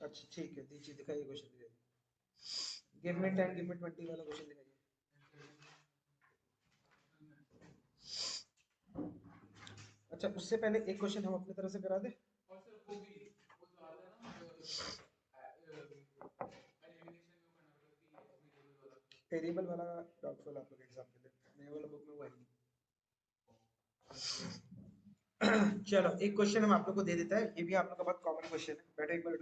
अच्छा ठीक है, दीजिए दिखाइए क्वेश्चन दिखाइए। Give me 10, give me 20 वाला क्वेश्चन दिखाइए। अच्छा उससे पहले एक क्वेश्चन हम अपनी तरफ से करा दे। वेरिएबल वाला डाउटफुल आप लोग एग्जाम के लिए, नए वाला बुक में वो है नहीं। चलो एक क्वेश्चन हम आप लोग को दे देता है, ये भी आप लोग का बहुत कॉमन क्वेश्चन है। बैठो एक मिनट,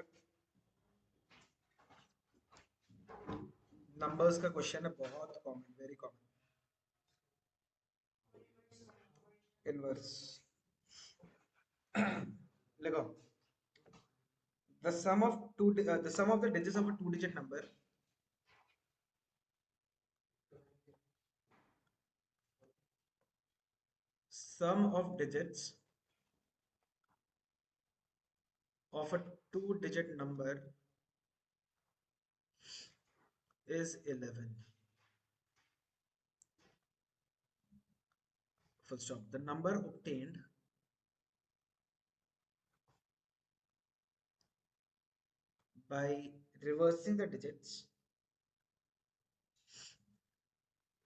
नंबर्स का क्वेश्चन है, बहुत कॉमन, वेरी कॉमन। इनवर्स लिखो, the sum of the sum of the digits of a two digit number sum of digits of a two digit number is 11. Full stop. The number obtained by reversing the digits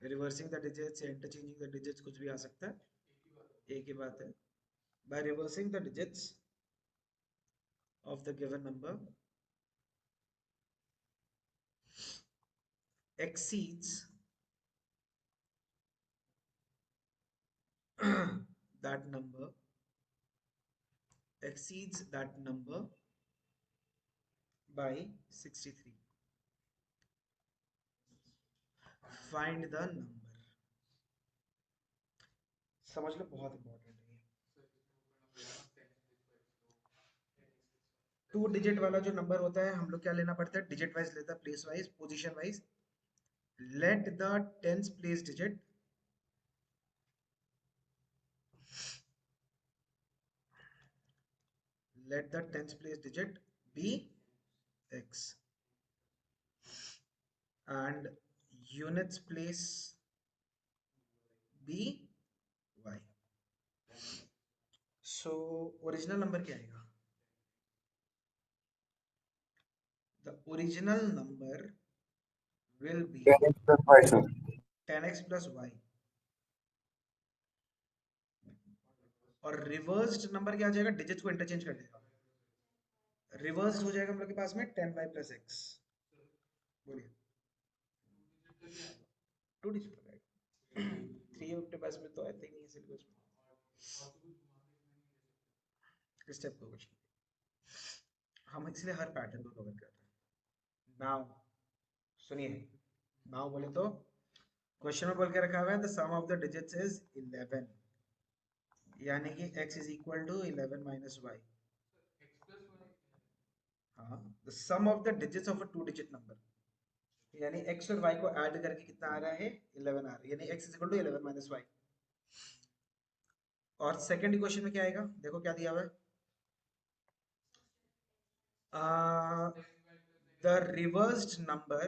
या interchanging the digits, कुछ भी आ सकता है, एक ही बात है। By reversing the digits of the given number exceeds that number by 63. Find the number. समझ लो, बहुत इंपॉर्टेंट है ये। टू डिजिट वाला जो नंबर होता है, हम लोग क्या लेना पड़ता है, डिजिट वाइज लेता है, place wise, position wise. Let the tens place digit be x and units place be y. So original number क्या आएगा? The original number will be 10x plus y. और रिवर्स्ड नंबर क्या आ जाएगा, digits को interchange कर देगा, reversed हो जाएगा हम लोग के पास में 10y plus x। बोलिए, टू डिजिट हो जाएगा। 3 आपके पास में तो आते ही नहीं है सिलेबस में। स्टेप को क्वेश्चन हम इसलिए हर पैटर्न को कवर कर रहे हैं। नाउ सुनिए, नाउ बोले तो क्वेश्चन में बोल के रखा हुआ है the sum of the digits is 11, यानी कि x is equal to 11 minus y. हाँ, the sum of the digits of a two digit number, यानी x और y को ऐड करके कितना आ रहा है, 11 आ रहा है, यानी x is equal to 11 minus y. और सेकंड इक्वेशन में क्या आएगा, देखो क्या दिया हुआ है, the reversed number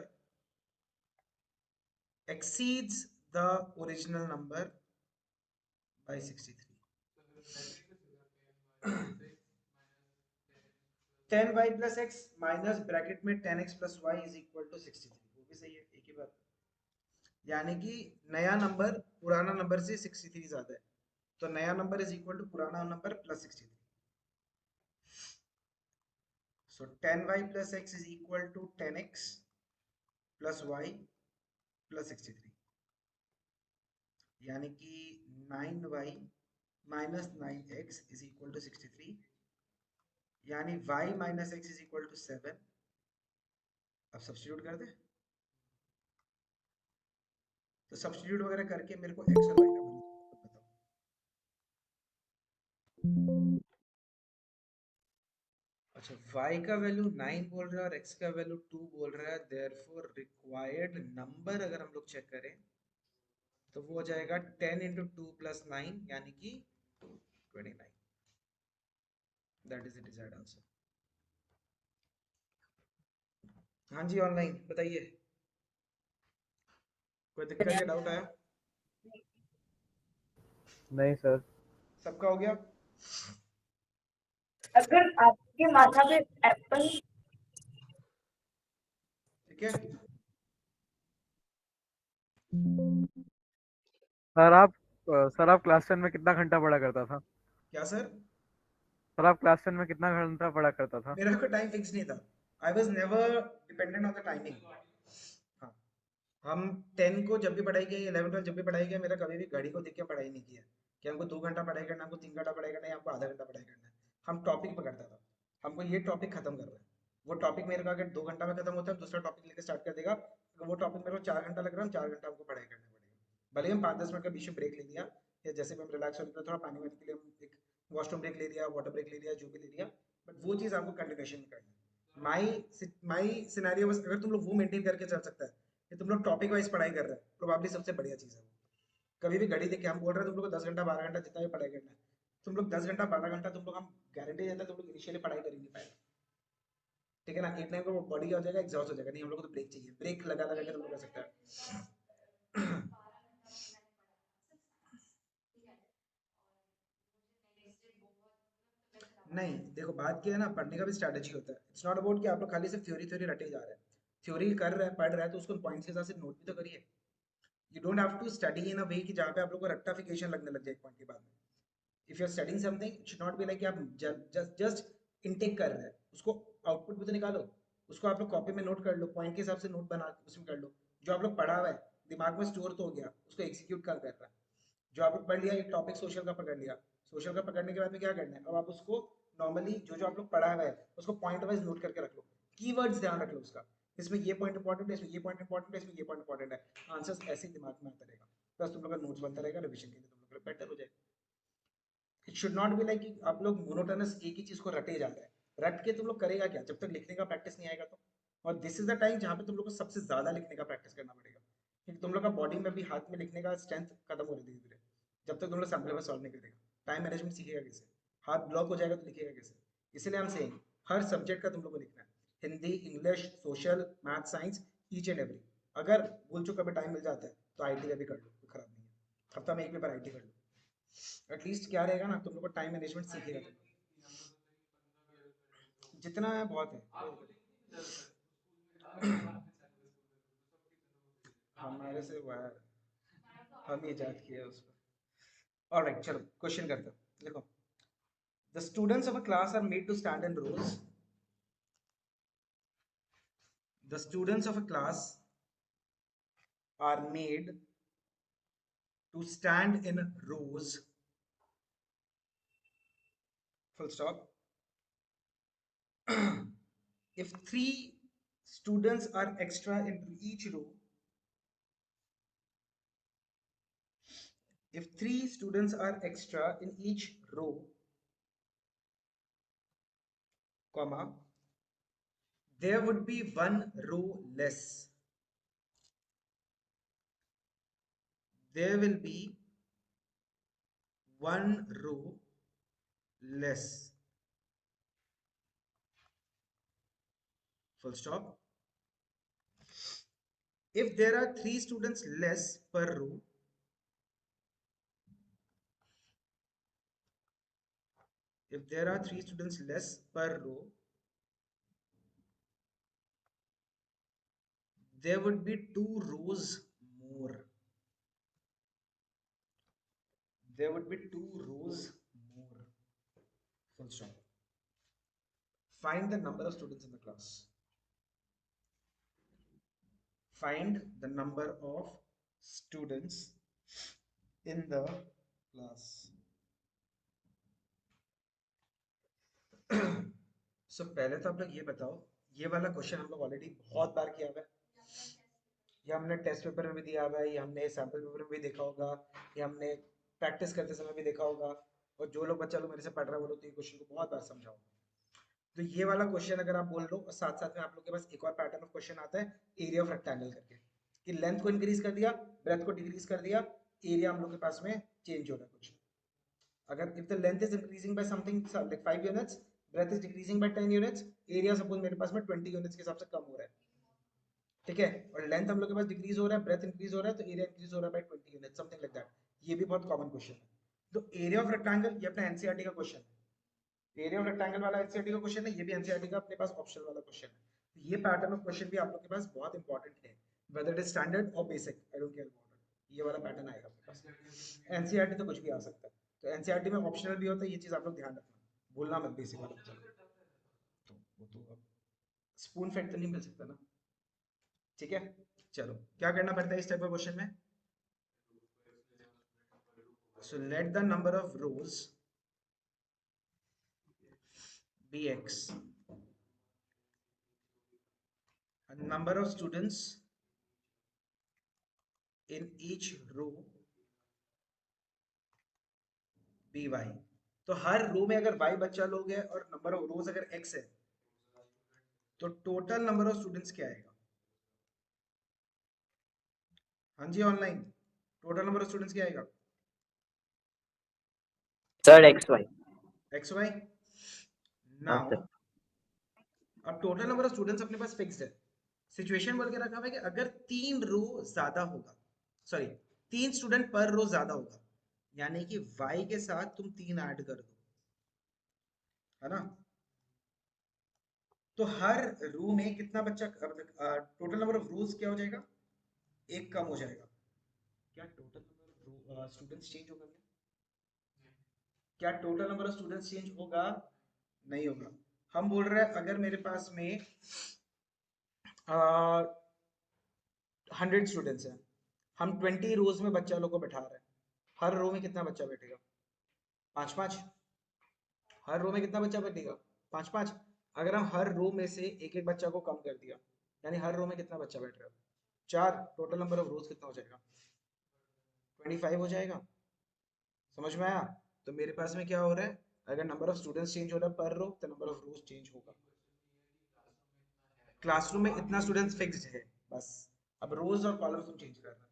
exceeds the original number by 63. 10y plus x minus bracket में 10x plus y is equal to 63, वो भी सही है, एक ही बात। यानी कि नया नंबर पुराना नंबर से 63 ज्यादा है, तो नया नंबर इज इक्वल टू पुराना number plus 63। So 10y plus x is equal to 10x plus y plus 63, यानी कि 9y minus 9x is equal to 63, यानी y minus x is equal to 7। अब सब्स्टिट्यूट कर दे, तो सब्स्टिट्यूट वगैरह करके मेरे को x और y का वैल्यू बताओ। अच्छा, y का वैल्यू 9 बोल रहा है और x का वैल्यू 2 बोल रहा है, देयरफॉर रिक्वायर्ड नंबर अगर हम लोग चेक करें तो वो हो जाएगा 10 into 2 plus 9, यानी कि 29। That is the desired answer. हाँ जी, ऑनलाइन बताइए, कोई दिक्कत या डाउट आया? नहीं सर। सबका हो गया? अगर आपके माथा पे एप्पल ठीक है, सर आप क्लास 10 में कितना घंटा पढ़ा करता था? क्या सर? सर आप क्लास 10 में कितना घंटा पढ़ा करता था? मेरा कोई टाइम फिक्स नहीं था। I was never dependent on the timing. हाँ, हम 10 को जब भी पढ़ाई किया, 11 ट्वेल्थ जब भी पढ़ाई किया, मेरा कभी भी घड़ी को देख के पढ़ाई नहीं किया कि हमको 2 घंटा पढ़ाई करना है, हमको 3 घंटा पढ़ाई करना है, हमको आधा घंटा पढ़ाई करना है। हम टॉपिक पे करता था, हमको ये टॉपिक खत्म करना है। वो टॉपिक मेरे का अगर 2 घंटा में खत्म होता है, दूसरा टॉपिक लेके स्टार्ट कर देगा। अगर वो टॉपिक मेरे को 4 घंटा लग रहा है, 4 घंटा हमको पढ़ाई करना पड़ेगा। भले ही हम 5-10 मिनट का बीच में ब्रेक ले लिया, या जैसे भी हम रिलैक्स हो रहे, थोड़ा पानी वानी के लिए हम एक वॉशरूम ब्रेक ले लिया, वाटर ब्रेक ले लिया, जो भी ले लिया, बट वो चीज़ आपको कंटिन्यूशन में करनी है। माई सिनेरियो बस, अगर तुम लोग वो मेंटेन करके चल सकता है कि तुम लोग टॉपिक वाइज पढ़ाई कर रहे हैं, प्रोबेबली सबसे बढ़िया चीज़ है वो। कभी भी घड़ी देख के हम बोल रहे हैं तुम लोग को 10 घंटा 12 घंटा जितना भी पढ़ाई करना है, तुम लोग 10 घंटा 12 घंटा तुम लोग, हम गारंटी देते हैं तुम लोग इनिशियली पढ़ाई कर ही नहीं पाएगा। ठीक है ना? एक टाइम को बॉडी क्या हो जाएगा, एग्जॉस्ट हो जाएगा। नहीं, हम लोग को तो ब्रेक चाहिए, ब्रेक लगा लगा के तुम लोग कर सकते हैं। नहीं, देखो बात क्या है ना, पढ़ने का भी स्ट्रैटेजी होता है। इट्स नॉट अबाउट कि आप लोग खाली सिर्फ थ्योरी थ्योरी रटे जा रहे हैं। थ्योरी कर रहे हैं, पढ़ रहे हैं, तो उसको पॉइंट्स के हिसाब से नोट भी तो करिए। You don't have to study in a way कि जहाँ पे आप लोग को रट्टाफिकेशन लगने लग जाए एक पॉइंट के बाद में। If you are studying something, it should not be like कि आप जस्ट इनटेक कर रहे हैं, उसको आउटपुट भी तो निकालो। उसको आप लोग कॉपी में नोट कर लो, पॉइंट के हिसाब से नोट बना उसमें कर लो। जो आप लोग पढ़ा हुआ है दिमाग में स्टोर तो हो गया, उसको एग्जीक्यूट कर रहा है। जो आप लोग पढ़ लिया, एक टॉपिक सोशल का पकड़ लिया, सोशल का पकड़ने के बाद में क्या करना है, अब आप उसको नॉर्मली जो जो आप लोग पढ़ा हुआ है उसको पॉइंट वाइज नोट करके रख लो। कीवर्ड्स ध्यान रख लो उसका, इसमें ये पॉइंट इंपॉर्टेंट है, इसमें ये पॉइंट इंपॉर्टेंट है, इसमें ये पॉइंट इंपॉर्टेंट है। आंसर्स ऐसे ही दिमाग में आता रहेगा, प्लस तुम लोग का नोट्स बनता रहेगा, रिविजन के लिए तुम लोग बेटर हो जाएगा। It should not be like कि आप लोग मोनोटोनस एक ही चीज को रटे जा रहे हैं। रट के तुम लोग करेगा क्या जब तक लिखने का प्रैक्टिस नहीं आएगा तो। और दिस इज द टाइम जहाँ पे तुम लोग को सबसे ज्यादा लिखने का प्रैक्टिस करना पड़ेगा, क्योंकि तुम लोग का बॉडी में भी हाथ में लिखने का स्ट्रेंथ खत्म हो रही है धीरे धीरे। जब तक तुम लोग सैम्पल पेपर सॉल्व नहीं करेगा, टाइम मैनेजमेंट सीखेगा कैसे, हाथ ब्लॉक हो जाएगा तो लिखेगा कैसे। इसलिए हम सेइंग हर सब्जेक्ट का तुम लोग को लिखना है, Hindi, English, social, math, science, each and every. अगर भूल चुका भी टाइम मिल जाता है तो आईटी का भी कर लो, कोई खराब नहीं है। हफ्ता में एक पेपर आईटी कर लो, एटलीस्ट क्या रहेगा ना, तुम लोग को टाइम मैनेजमेंट सीखेगा तुम लोग। जितना है बहुत है, कोई दिक्कत नहीं। हमारे से हुआ है, हम ही याद किए उसको। ऑलराइट, चलो क्वेश्चन करते हैं। देखो, the students of a class are made to stand in rows. The students of a class are made to stand in rows, full stop. If 3 students are extra in each row, if 3 students are extra in each row, comma, there would be 1 row less. There will be 1 row less, full stop. If there are 3 students less per row, if there are 3 students less per row, there would be 2 rows more. There would be 2 rows more, full stop. Find the number of students in the class. Find the number of students in the class. So पहले तो आप लोग ये बताओ, ये वाला question हम लोग ऑलरेडी बहुत बार किया हुआ है, ये हमने टेस्ट पेपर में भी दिया हुआ है, ये हमने सैम्पल पेपर में भी देखा होगा, ये हमने प्रैक्टिस करते समय भी देखा होगा। और जो लोग बच्चा लोग मेरे से पढ़ रहे हैं वो लोग तो ये क्वेश्चन को बहुत बार समझाओ। तो ये वाला क्वेश्चन अगर आप बोल लो, और साथ साथ में आप लोग के पास एक और पैटर्न ऑफ क्वेश्चन आता है एरिया ऑफ रेक्टेंगल करके, कि लेंथ को इंक्रीज कर दिया, ब्रेथ को डिक्रीज कर दिया, एरिया हम लोग के पास में चेंज हो रहा है कुछ। अगर if the length is increasing by something like 5 units, breadth is decreasing by 10 units, area suppose मेरे पास में 20 यूनिट्स के हिसाब से कम हो रहा है, ठीक है। और लेंथ हम लोग के पास डिक्रीज हो रहा है, ब्रेथ इंक्रीज हो रहा है, तो एरिया इंक्रीज हो रहा है by 20 units, something like that. ये भी बहुत कॉमन क्वेश्चन है। तो एरिया ऑफ रेक्टेंगल ये अपना एनसीईआरटी का क्वेश्चन है, एरिया ऑफ रेक्टेंगल वाला एनसीईआरटी का क्वेश्चन है, ये भी एनसीईआरटी का अपने पास ऑप्शनल वाला क्वेश्चन है। तो ये पैटर्न ऑफ क्वेश्चन भी आप लोग के पास बहुत इंपॉर्टेंट है, वेदर इट इज स्टैंडर्ड और basic, I don't care about it, ये वाला पैटर्न आएगा आपके पास। एनसीईआरटी तो कुछ भी आ सकता है, तो एनसीईआरटी में ऑप्शनल भी होता है, ये चीज आप लोग ध्यान रखना, भूलना मत बेसिक वाला। तो वो तो अब स्पून फेड तो नहीं मिल सकता ना, ठीक है। चलो क्या करना पड़ता है इस टाइप ऑफ क्वेश्चन में, so let the number of rows be x and number of students in each row be y। तो हर रो में अगर y बच्चा लोग है और नंबर ऑफ रोज अगर x है, तो टोटल नंबर ऑफ स्टूडेंट्स क्या आएगा? हाँ जी online, total number of students क्या आएगा? Sir XY। X y. हाँ नाउ सर। अब टोटल नंबर ऑफ स्टूडेंट्स अपने पास फिक्स्ड है, सिचुएशन बोल के रखा हुआ है कि अगर 3 रो ज्यादा होगा, सॉरी 3 स्टूडेंट पर रो ज्यादा होगा, यानी कि y के साथ तुम 3 ऐड कर दो, है ना, तो हर रो में कितना बच्चा, टोटल नंबर ऑफ रोज क्या हो जाएगा? एक कम हो जाएगा। क्या total number of students change होगा? क्या total number of students change होगा? नहीं होगा। हम बोल रहे हैं अगर मेरे पास में 100 स्टूडेंट्स हैं, हम 20 रोज में बच्चा लोग को बैठा रहे हैं, हर रो में कितना बच्चा बैठेगा? 5-5। हर रो में कितना बच्चा बैठेगा? 5-5। अगर हम हर रो में से एक एक बच्चा को कम कर दिया, यानी हर रो में कितना बच्चा बैठ रहा है? 4। टोटल नंबर ऑफ रोज कितना हो जाएगा? 25 हो जाएगा। समझ में आया? तो मेरे पास में क्या हो रहा है, अगर नंबर ऑफ स्टूडेंट्स चेंज हो रहा है पर रो, तो नंबर ऑफ रोज चेंज होगा। क्लासरूम में इतना स्टूडेंट्स फिक्स्ड है बस, अब रोज और कॉलम्स तुम चेंज करना।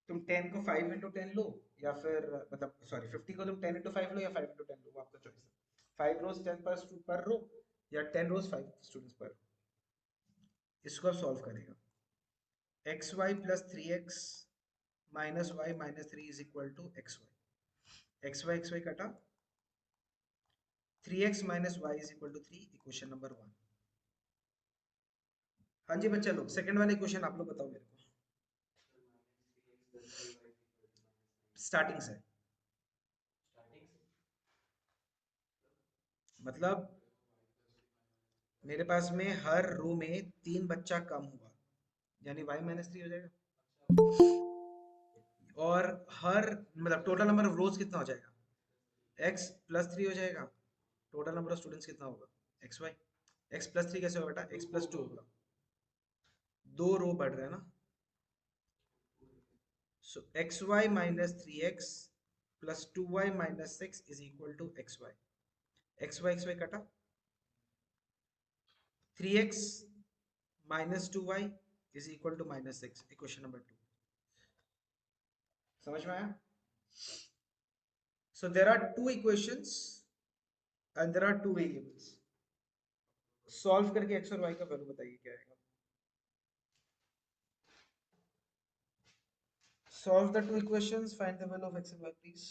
तुम 10 को 5 इंटू 10 लो, या फिर मतलब सॉरी 50 को तुम 10 इंटू 5 लो या 5 इंटू 10 लो, वो आपका चॉइस है। 5 रोज 10 पर रो, या 10 रोज 5 स्टूडेंट्स पर रो। इसको अब सॉल्व करेगा, x y plus 3x minus y minus 3 is equal to x y कटा, 3x minus y is equal to 3, equation number 1। हाँ जी बच्चा लोग, सेकंड वाला इक्वेशन आप लोग बताओ मेरे को स्टार्टिंग से, मतलब मेरे पास में हर रो में 3 बच्चा कम हुआ, यानी y माइनस 3 हो जाएगा, और हर मतलब टोटल नंबर ऑफ रोज कितना हो जाएगा? x प्लस 3 हो जाएगा। टोटल नंबर ऑफ स्टूडेंट्स कितना होगा? X Y. x प्लस 3 कैसे होगा बेटा? x प्लस 2 होगा, 2 रो बढ़ रहे हैं ना, so x y minus 3x plus 2y minus 6 is equal to x y कटा, 3x minus 2y is equal to minus 6, equation number 2। समझ में आया? So there are 2 equations and there are 2 variables. Solve करके x और y का value बताइए क्या आएगा। Solve the 2 equations, find the value of x and y please.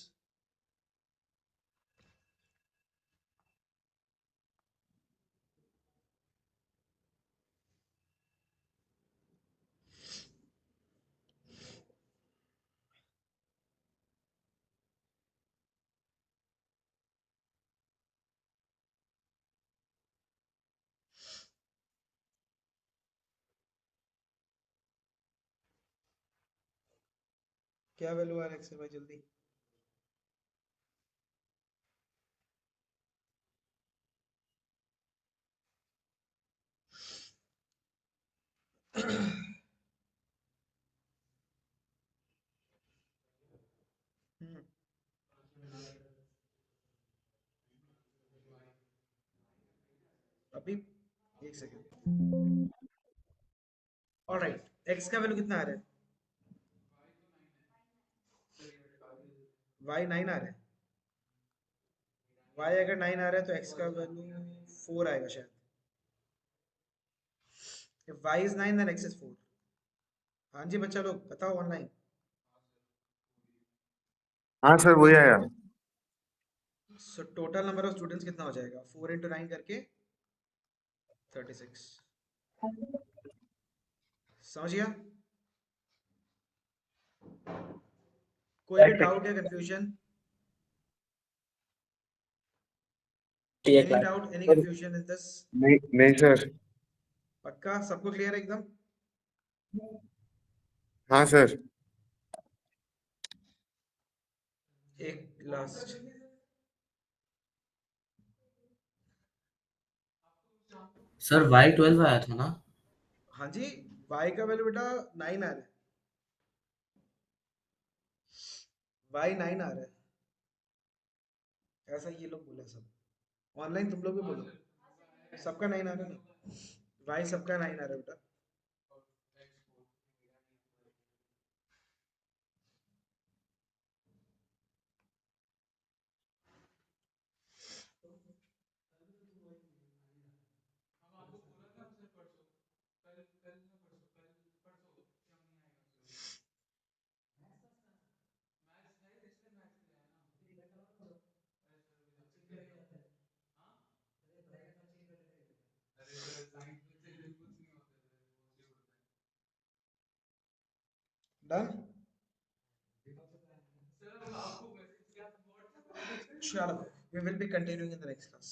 क्या वैल्यू आ रहा है x और y जल्दी? हम्म, अभी एक सेकंड। ऑलराइट, x का वैल्यू कितना आ रहा है? y 9 आ रहा है। y अगर 9 आ रहा है तो x का वैल्यू 4 आएगा शायद। If y is 9 then x is 4। हाँ जी बच्चा लोग बताओ ऑनलाइन। हाँ सर वही आया। So total number of students कितना हो जाएगा 4 into 9 करके 36 समझ गया कोई भी डाउट या कंफ्यूजन ठीक है any class. Doubt any confusion in this नहीं नहीं सर। पक्का सबको क्लियर एकदम हाँ सर। एक लास्ट सर Y12 आया था ना? हाँ जी y का वैल्यू बेटा 9 आ रहा है y 9 आ रहा है ऐसा ये लोग बोला सब ऑनलाइन तुम लोग भी बोलो सबका 9 आ रहा है ना y सबका 9 आ रहा है बेटा डन चलो we will be continuing in the next class